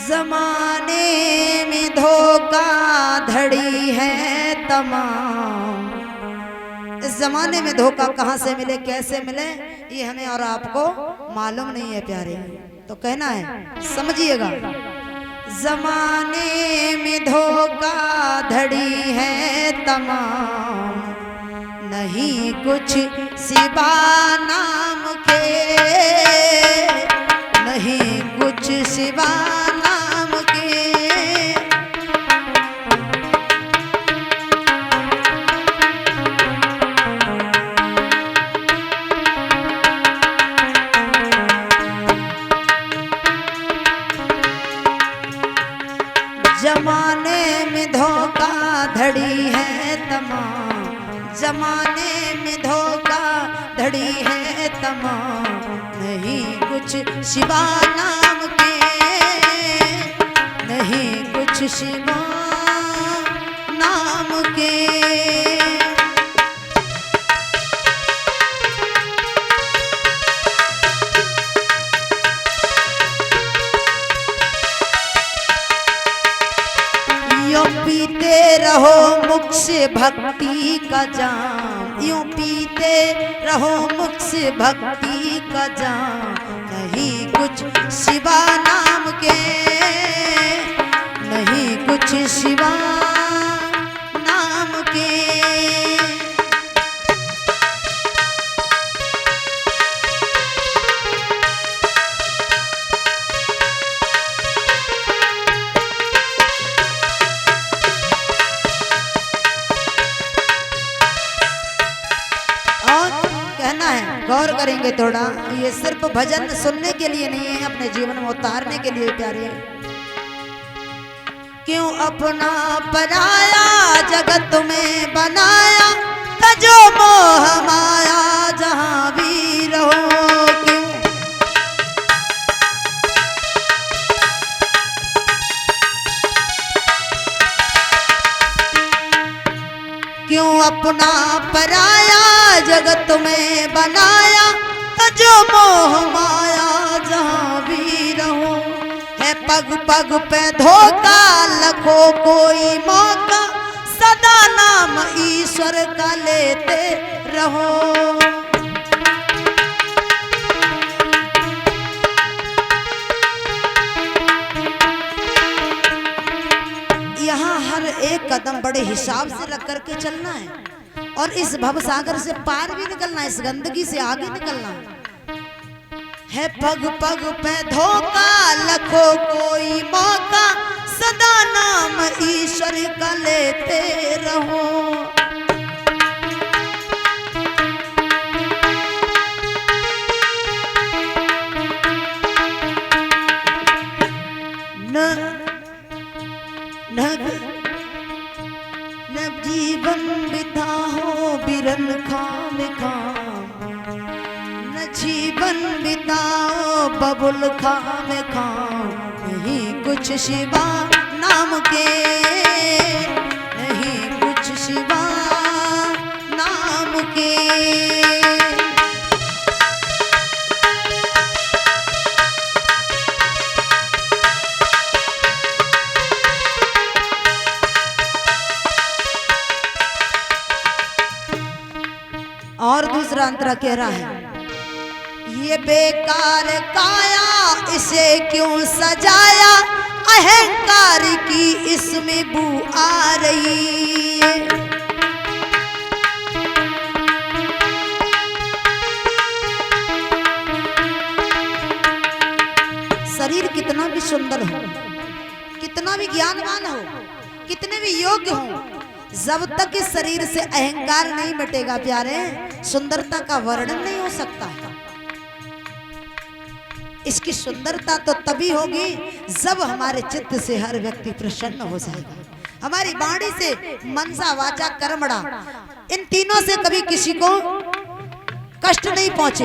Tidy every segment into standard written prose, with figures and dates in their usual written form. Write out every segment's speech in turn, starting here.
जमाने में धोखा धड़ी है तमाम। इस जमाने में धोखा कहाँ से मिले, कैसे मिले, ये हमें और आपको मालूम नहीं है प्यारे। तो कहना है, समझिएगा। जमाने में धोखा धड़ी है तमाम, नहीं कुछ सिवा नाम के, नहीं कुछ सिवा नाम के। जमाने में धोखा धड़ी है तमाम, जमाने में धोखा धड़ी है तमाम, नहीं कुछ सिवा नाम के, नहीं कुछ सिवा नाम के। यूं पीते रहो मुख से भक्ति का जाम, यूं पीते रहो मुख से भक्ति का जाम, नहीं कुछ सिवा नाम के, नहीं कुछ सिवा नाम के। कहना है, गौर करेंगे थोड़ा, ये सिर्फ भजन सुनने के लिए नहीं है, अपने जीवन में उतारने के लिए प्यारे। क्यों अपना पराया जगत में बनाया, तजो मोह माया जहां भी रहो। क्यों अपना पराया जगत में बनाया, तजो मोह माया जहां भी रहो। है पग पग पे धोखा, लखो कोई मौका, सदा नाम ईश्वर का लेते रहो। यहाँ हर एक कदम बड़े हिसाब से रख करके चलना है, और इस भव सागर से पार भी निकलना है, इस गंदगी से आगे निकलना है। पग पग पे धोखा, लखो कोई मौका, सदा नाम ईश्वर का लेते रहो। न जीवन बिता हो बिरन खाम खाम, न जीवन बिताओ बबुल खाम खाम, नहीं कुछ सिवा नाम के, नहीं कुछ सिवा नाम के। और दूसरा अंतरा कह रहा है, ये बेकार काया इसे क्यों सजाया, अहंकार की इसमें बू आ रही है। शरीर कितना भी सुंदर हो, कितना भी ज्ञानवान हो, कितने भी योग्य हो, जब तक इस शरीर से अहंकार नहीं मिटेगा प्यारे, सुंदरता का वर्णन नहीं हो सकता। इसकी सुंदरता तो तभी होगी जब हमारे चित्त से हर व्यक्ति प्रसन्न हो जाएगा। हमारी वाणी से मनसा वाचा कर्मणा, इन तीनों से कभी किसी को कष्ट नहीं पहुंचे।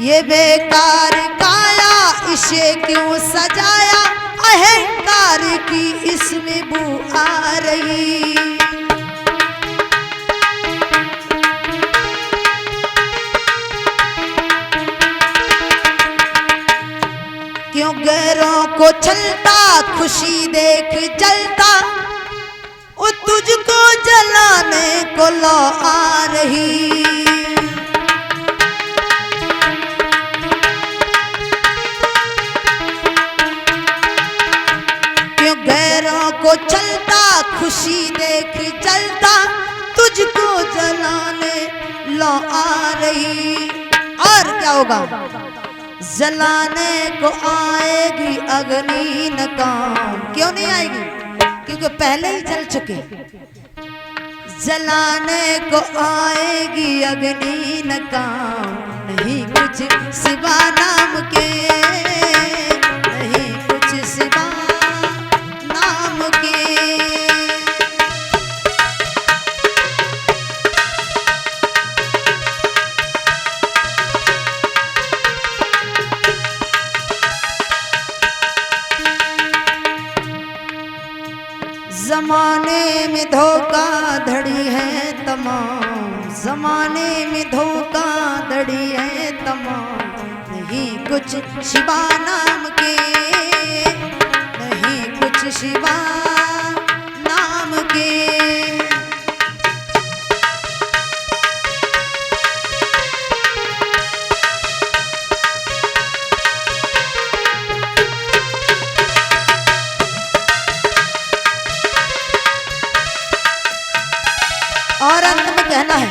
ये बेकार काया इसे क्यों सजाया, अहंकार की इसमें बू आ रही। क्यों गैरों को छलता खुशी देख जलता, वो तुझको जलाने को लो आ रही। क्यों गैरों को छलता खुशी देख जलता, तुझको जलाने लो आ रही। और क्या होगा? जलाने को आएगी अग्नि न काम। क्यों नहीं आएगी? क्योंकि पहले ही जल चुके। जलाने को आएगी अग्नि न काम, नहीं कुछ सिवा नाम के, नहीं कुछ सिवा नाम के। जमाने में धोखा धड़ी है तमाम, जमाने में धोखा धड़ी है तमाम, नहीं कुछ शिवा नाम के, नहीं कुछ शिवा नाम के। और अंत में कहना है,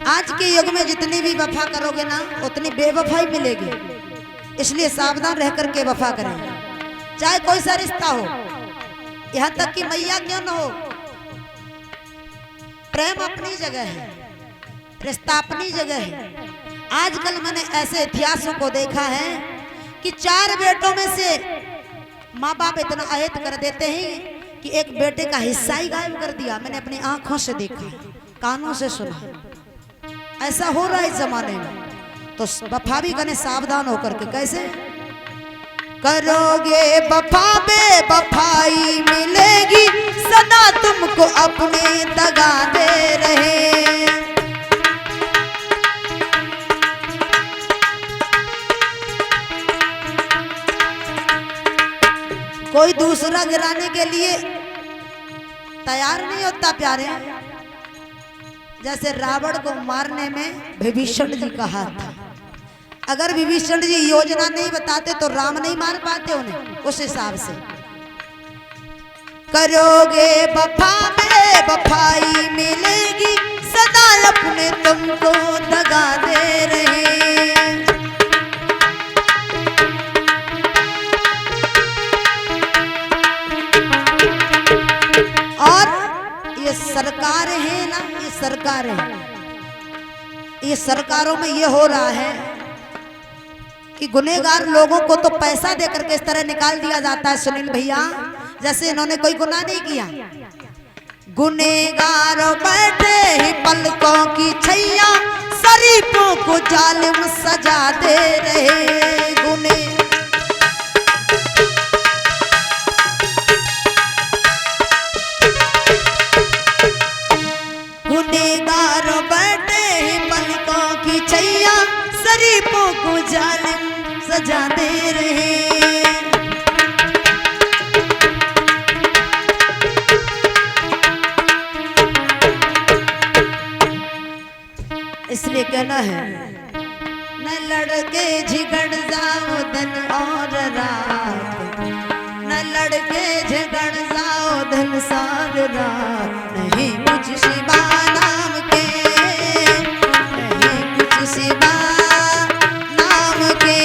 आज के युग में जितनी भी वफा करोगे ना उतनी बेवफाई मिलेगी, इसलिए सावधान रह करके वफा करें। चाहे कोई सा रिश्ता हो, यहाँ तक कि मैया क्यों न हो, प्रेम अपनी जगह है, रिश्ता अपनी जगह है। आजकल मैंने ऐसे इतिहासों को देखा है कि 4 बेटों में से माँ बाप इतना अहित कर देते हैं कि एक बेटे का हिस्सा ही गायब कर दिया। मैंने अपनी आंखों से देखा, कानों से सुना, ऐसा हो रहा है इस जमाने में। तो वफा भी करने सावधान होकर के। कैसे करोगे वफा बेवफाई मिलेगी सदा तुमको अपने दगा दे रहे। कोई दूसरा गिराने के लिए तैयार नहीं होता प्यारे। जैसे रावण को मारने में विभीषण जी का हाथ था। अगर विभीषण जी योजना नहीं बताते तो राम नहीं मार पाते उन्हें। उस हिसाब से करोगे वफा बेवफाई मिलेगी सदा अपने तुमको दगा दे रहे। सरकार है ना, ये सरकार है, ये सरकारों में ये हो रहा है कि गुनहगार लोगों को तो पैसा देकर के इस तरह निकाल दिया जाता है सुनील भैया, जैसे इन्होंने कोई गुनाह नहीं किया। गुनहगार बैठे ही पलकों की छैया शरीफों को जालिम सजा दे रहे। गुनहगार बैठे ही पलकों की छैया शरीफों को जालिम सजा दे रहे। इसलिए कहना है न लड़के झगड़ जाओ दिन और रात, न लड़के झगड़ जाओ दिन सार रात, नहीं कुछ शिवा नाम के, नहीं कुछ शिवा नाम के।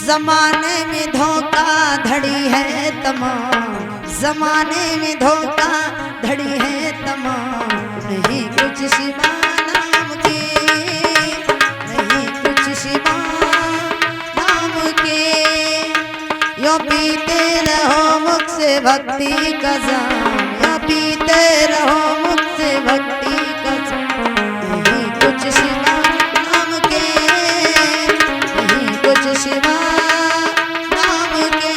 जमाने में धोखा धड़ी है तमाम, जमाने में धोखा धड़ी है तमाम, नहीं कुछ शिवा नाम के, नहीं कुछ शिवा नाम के। यो पीते रहो मुख से भक्ति का जाम, यो पीते रहो मुख से भक्ति का जाम, नहीं कुछ शिवा नाम के, नहीं सिवा नाम के,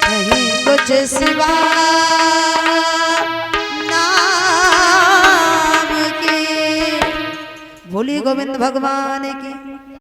नहीं कुछ सिवा नाम के। बोली गोविंद भगवान की।